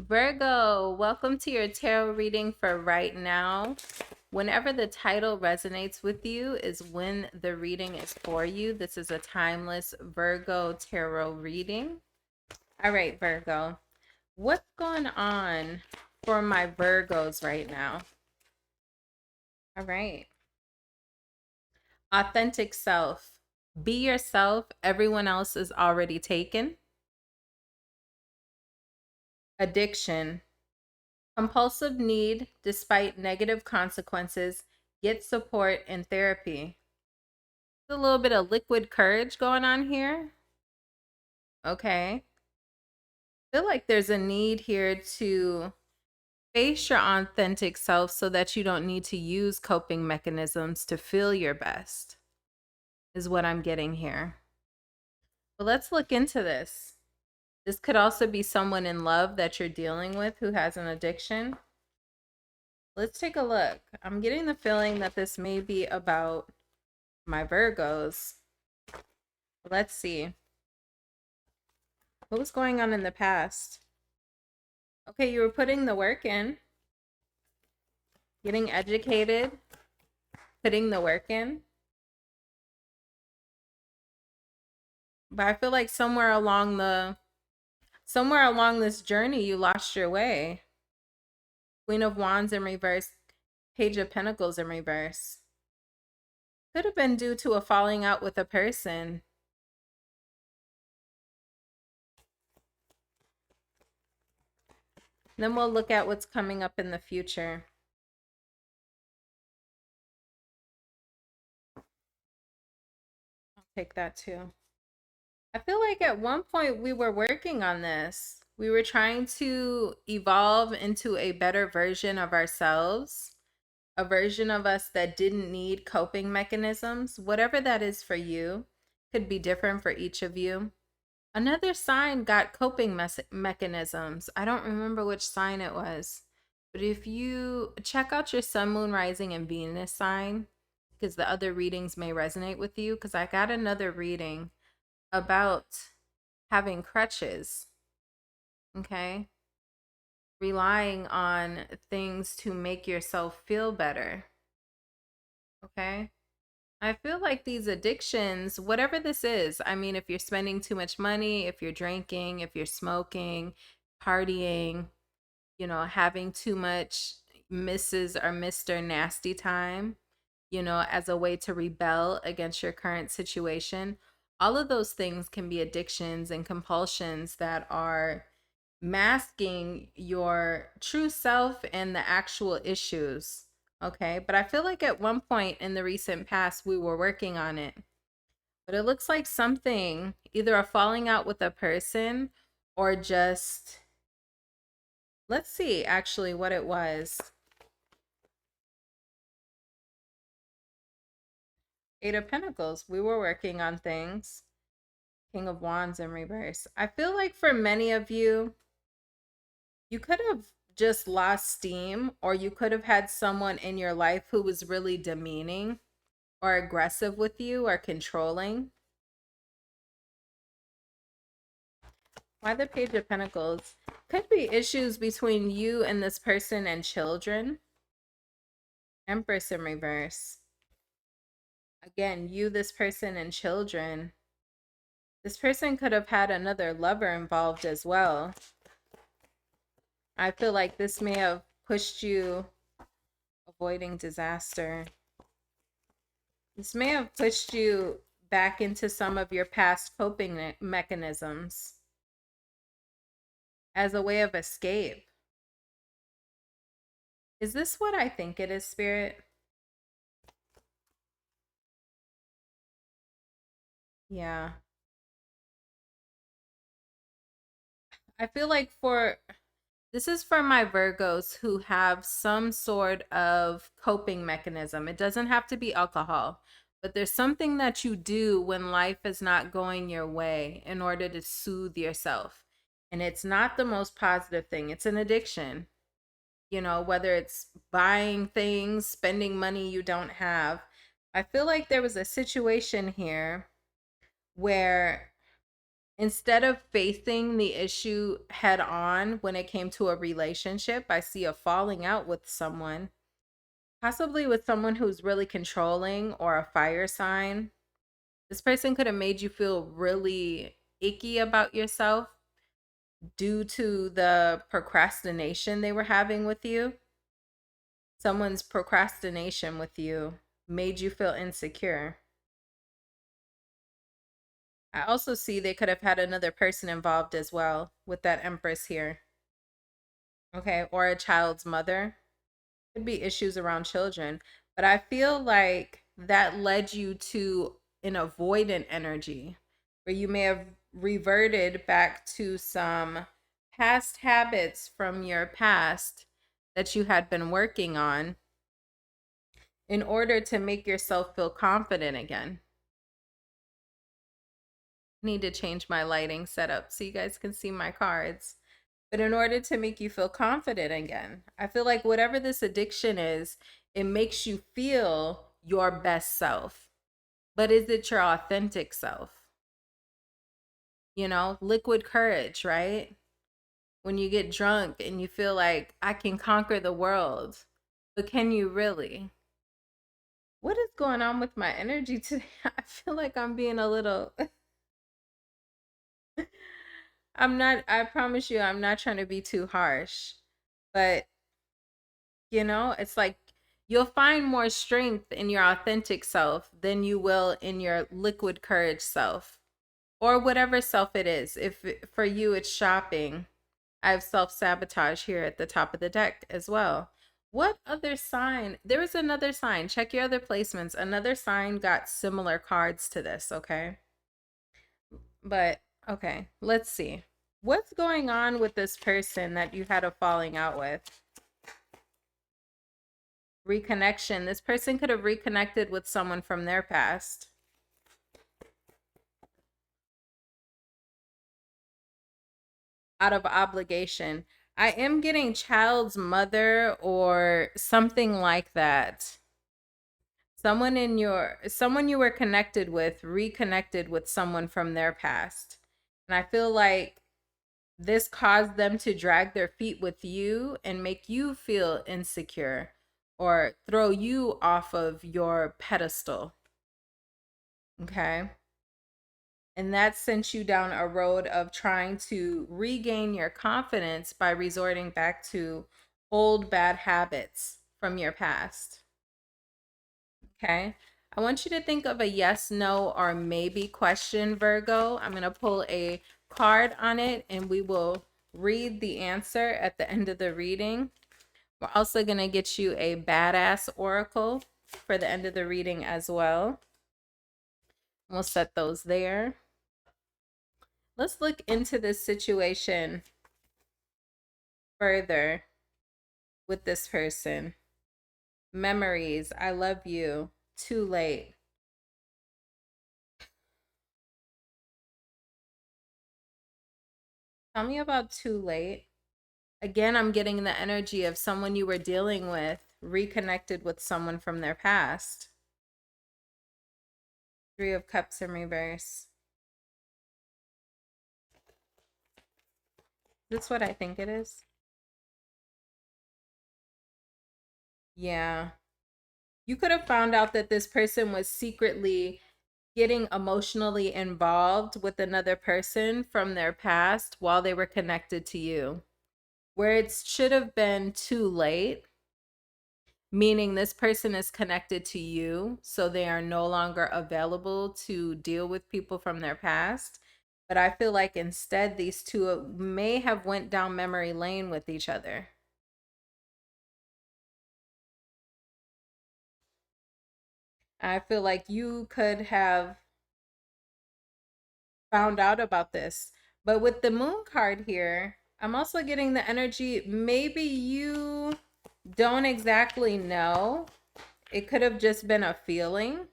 Virgo, welcome to your tarot reading for right now. Whenever the title resonates with you is when the reading is for you. This is a timeless Virgo tarot reading. All right, Virgo, what's going on for my Virgos right now? All right. Authentic self. Be yourself. Everyone else is already taken. Addiction. Compulsive need, despite negative consequences, get support in therapy. A little bit of liquid courage going on here. Okay. I feel like there's a need here to face your authentic self so that you don't need to use coping mechanisms to feel your best, is what I'm getting here. But let's look into this. This could also be someone in love that you're dealing with who has an addiction. Let's take a look. I'm getting the feeling that this may be about my Virgos. Let's see. What was going on in the past? Okay, you were putting the work in, getting educated, putting the work in. But I feel like somewhere along this journey you lost your way. Queen of Wands in reverse, Page of Pentacles in reverse. Could have been due to a falling out with a person. Then we'll look at what's coming up in the future. I'll take that too. I feel like at one point we were working on this. We were trying to evolve into a better version of ourselves, a version of us that didn't need coping mechanisms. Whatever that is for you, could be different for each of you. Another sign got coping mechanisms. I don't remember which sign it was. But if you check out your sun, moon, rising, and Venus sign, because the other readings may resonate with you, because I got another reading about having crutches, okay? Relying on things to make yourself feel better, okay? I feel like these addictions, whatever this is, I mean, if you're spending too much money, if you're drinking, if you're smoking, partying, having too much Mrs. or Mr. Nasty time, as a way to rebel against your current situation. All of those things can be addictions and compulsions that are masking your true self and the actual issues. Okay. But I feel like at one point in the recent past, we were working on it. But it looks like something, either a falling out with a person or just, let's see actually what it was. Eight of Pentacles. We were working on things. King of Wands in reverse. I feel like for many of you, you could have just lost steam, or you could have had someone in your life who was really demeaning or aggressive with you or controlling. Why the Page of Pentacles? Could be issues between you and this person and children. Empress in reverse. Again, you, this person, and children. This person could have had another lover involved as well. I feel like this may have pushed you, avoiding disaster. This may have pushed you back into some of your past coping mechanisms as a way of escape. Is this what I think it is, Spirit? Yeah. I feel like this is for my Virgos who have some sort of coping mechanism. It doesn't have to be alcohol, but there's something that you do when life is not going your way in order to soothe yourself. And it's not the most positive thing. It's an addiction. Whether it's buying things, spending money you don't have. I feel like there was a situation here where Instead of facing the issue head on when it came to a relationship, I see a falling out with someone, possibly with someone who's really controlling or a fire sign. This person could have made you feel really icky about yourself due to the procrastination they were having with you. Someone's procrastination with you made you feel insecure. I also see they could have had another person involved as well with that Empress here. Okay, or a child's mother. Could be issues around children, but I feel like that led you to an avoidant energy where you may have reverted back to some past habits from your past that you had been working on in order to make yourself feel confident again. I need to change my lighting setup so you guys can see my cards. But in order to make you feel confident again, I feel like whatever this addiction is, it makes you feel your best self. But is it your authentic self? You know, liquid courage, right? When you get drunk and you feel like I can conquer the world, but can you really? What is going on with my energy today? I feel like I'm being a little I promise you, I'm not trying to be too harsh, but you know, it's like you'll find more strength in your authentic self than you will in your liquid courage self or whatever self it is. If for you it's shopping, I have self-sabotage here at the top of the deck as well. What other sign? There was another sign. Check your other placements. Another sign got similar cards to this, okay? But okay, let's see. What's going on with this person that you had a falling out with? Reconnection. This person could have reconnected with someone from their past. Out of obligation. I am getting child's mother or something like that. Someone you were connected with reconnected with someone from their past. And I feel like this caused them to drag their feet with you and make you feel insecure or throw you off of your pedestal. Okay. And that sent you down a road of trying to regain your confidence by resorting back to old bad habits from your past. Okay. I want you to think of a yes, no, or maybe question, Virgo. I'm going to pull a card on it and we will read the answer at the end of the reading. We're also going to get you a badass oracle for the end of the reading as well. We'll set those there. Let's look into this situation further with this person. Memories. I love you. Too late. Tell me about too late. Again, I'm getting the energy of someone you were dealing with reconnected with someone from their past. Three of Cups in reverse. That's what I think it is. Yeah. You could have found out that this person was secretly getting emotionally involved with another person from their past while they were connected to you. Where it should have been too late, meaning this person is connected to you, so they are no longer available to deal with people from their past. But I feel like instead these two may have went down memory lane with each other. I feel like you could have found out about this. But with the moon card here, I'm also getting the energy, maybe you don't exactly know. It could have just been a feeling.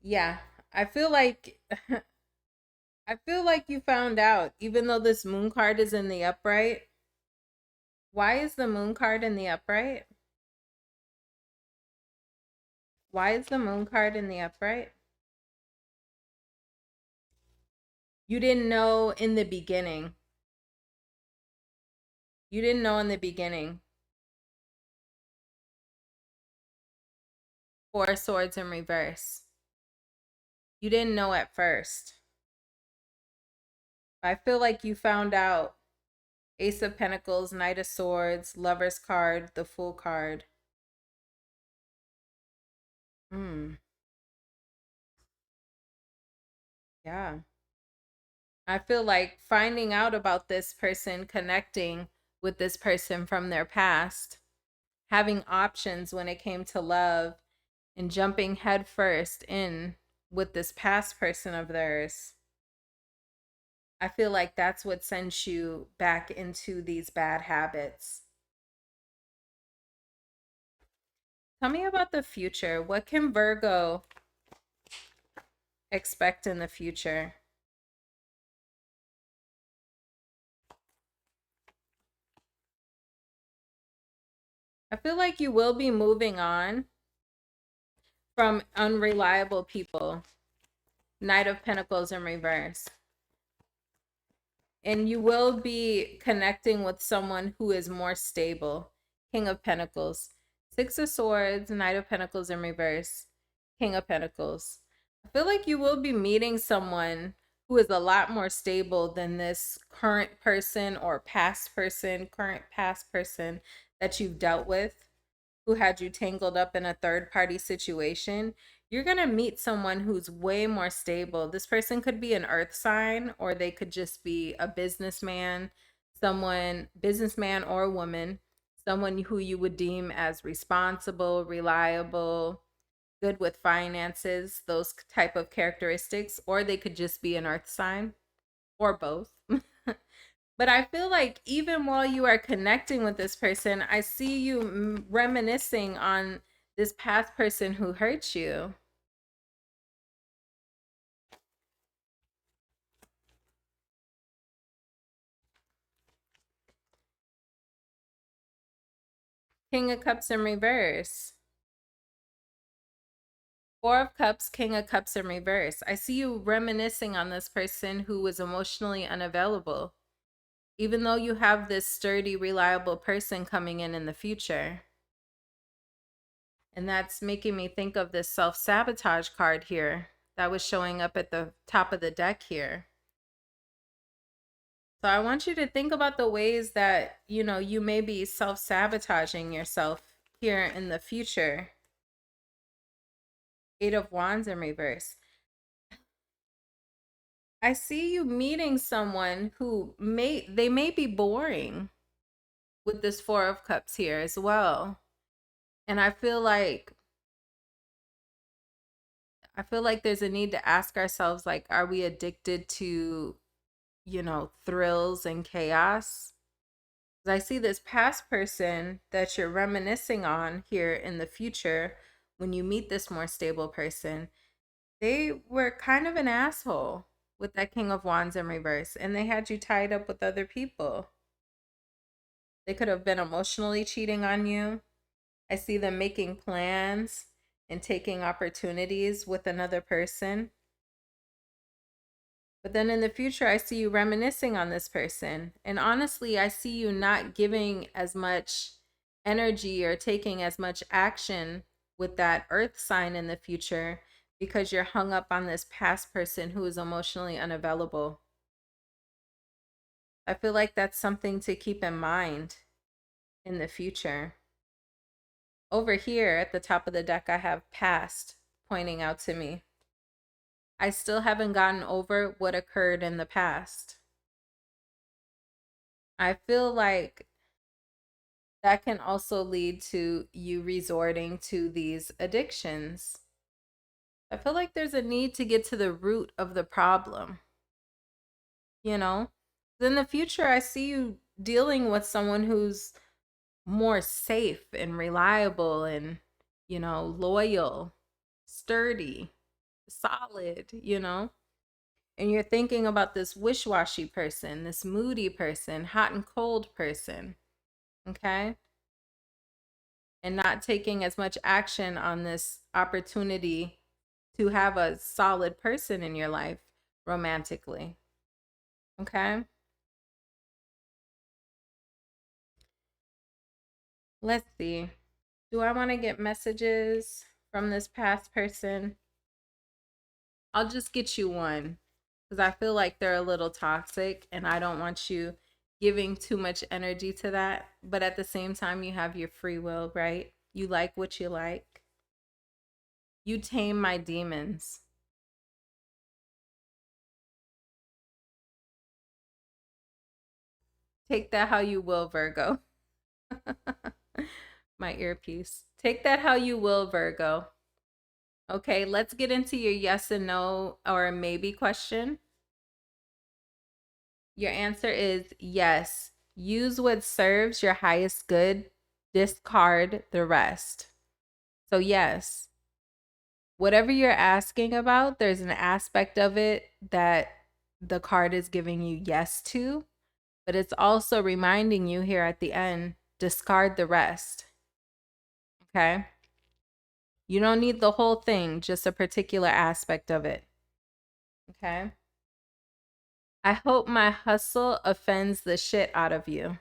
Yeah, I feel like I feel like you found out, even though this moon card is in the upright. Why is the moon card in the upright? Why is the moon card in the upright? You didn't know in the beginning. You didn't know in the beginning. Four of Swords in reverse. You didn't know at first. I feel like you found out. Ace of Pentacles, Knight of Swords, Lover's card, the Fool card. Yeah. I feel like finding out about this person, connecting with this person from their past, having options when it came to love, and jumping headfirst in with this past person of theirs. I feel like that's what sends you back into these bad habits. Tell me about the future. What can Virgo expect in the future? I feel like you will be moving on from unreliable people. Knight of Pentacles in reverse. And you will be connecting with someone who is more stable. King of Pentacles. Six of Swords, Knight of Pentacles in reverse. King of Pentacles. I feel like you will be meeting someone who is a lot more stable than this current person or past person, current past person that you've dealt with, who had you tangled up in a third party situation. You're going to meet someone who's way more stable. This person could be an earth sign, or they could just be a businessman, businessman or woman, someone who you would deem as responsible, reliable, good with finances, those type of characteristics, or they could just be an earth sign or both. But I feel like even while you are connecting with this person, I see you reminiscing on this past person who hurt you. King of Cups in reverse. Four of Cups, King of Cups in reverse. I see you reminiscing on this person who was emotionally unavailable, even though you have this sturdy, reliable person coming in the future. And that's making me think of this self-sabotage card here that was showing up at the top of the deck here. So I want you to think about the ways that, you may be self-sabotaging yourself here in the future. Eight of Wands in reverse. I see you meeting someone who may be boring with this Four of Cups here as well. And I feel like there's a need to ask ourselves, like, are we addicted to, thrills and chaos? I see this past person that you're reminiscing on here in the future. When you meet this more stable person, they were kind of an asshole with that King of Wands in reverse, and they had you tied up with other people. They could have been emotionally cheating on you. I see them making plans and taking opportunities with another person. But then in the future, I see you reminiscing on this person. And honestly, I see you not giving as much energy or taking as much action with that earth sign in the future because you're hung up on this past person who is emotionally unavailable. I feel like that's something to keep in mind in the future. Over here at the top of the deck, I have past pointing out to me. I still haven't gotten over what occurred in the past. I feel like that can also lead to you resorting to these addictions. I feel like there's a need to get to the root of the problem. In the future, I see you dealing with someone who's more safe and reliable and, loyal, sturdy, solid, And you're thinking about this wish-washy person, this moody person, hot and cold person. Okay? and not taking as much action on this opportunity to have a solid person in your life romantically. Okay? Let's see. Do I want to get messages from this past person? I'll just get you one because I feel like they're a little toxic and I don't want you giving too much energy to that. But at the same time, you have your free will, right? You like what you like. You tame my demons. Take that how you will, Virgo. My earpiece. Take that how you will, Virgo. Okay, let's get into your yes and no or maybe question. Your answer is yes. Use what serves your highest good, discard the rest. So, yes, whatever you're asking about, there's an aspect of it that the card is giving you yes to, but it's also reminding you here at the end, discard the rest. Okay? You don't need the whole thing, just a particular aspect of it. Okay? I hope my hustle offends the shit out of you.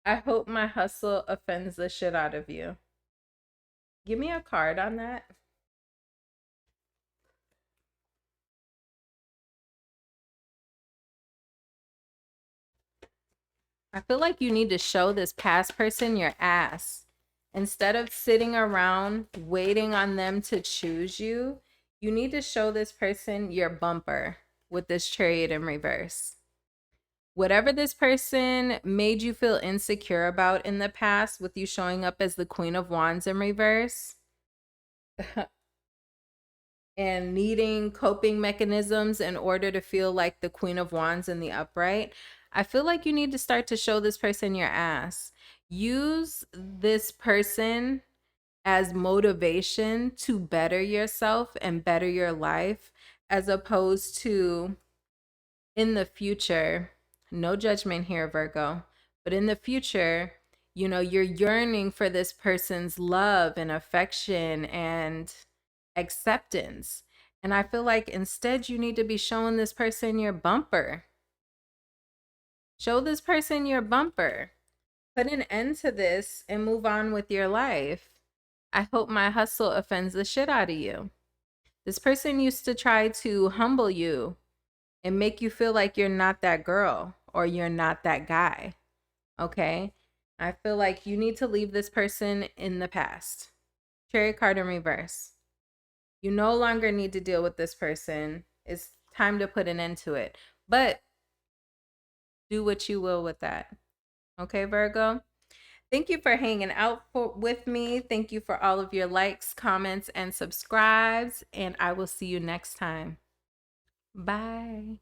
I hope my hustle offends the shit out of you. Give me a card on that. I feel like you need to show this past person your ass. Instead of sitting around waiting on them to choose you, you need to show this person your bumper with this chariot in reverse. Whatever this person made you feel insecure about in the past with you showing up as the Queen of Wands in reverse and needing coping mechanisms in order to feel like the Queen of Wands in the upright, I feel like you need to start to show this person your ass. Use this person as motivation to better yourself and better your life, as opposed to in the future, no judgment here, Virgo, but in the future, you know, you're yearning for this person's love and affection and acceptance. And I feel like instead you need to be showing this person your bumper. Show this person your bumper. Put an end to this and move on with your life. I hope my hustle offends the shit out of you. This person used to try to humble you and make you feel like you're not that girl or you're not that guy. Okay? I feel like you need to leave this person in the past. Chariot card in reverse. You no longer need to deal with this person. It's time to put an end to it. But do what you will with that. Okay, Virgo? Thank you for hanging out with me. Thank you for all of your likes, comments, and subscribes. And I will see you next time. Bye.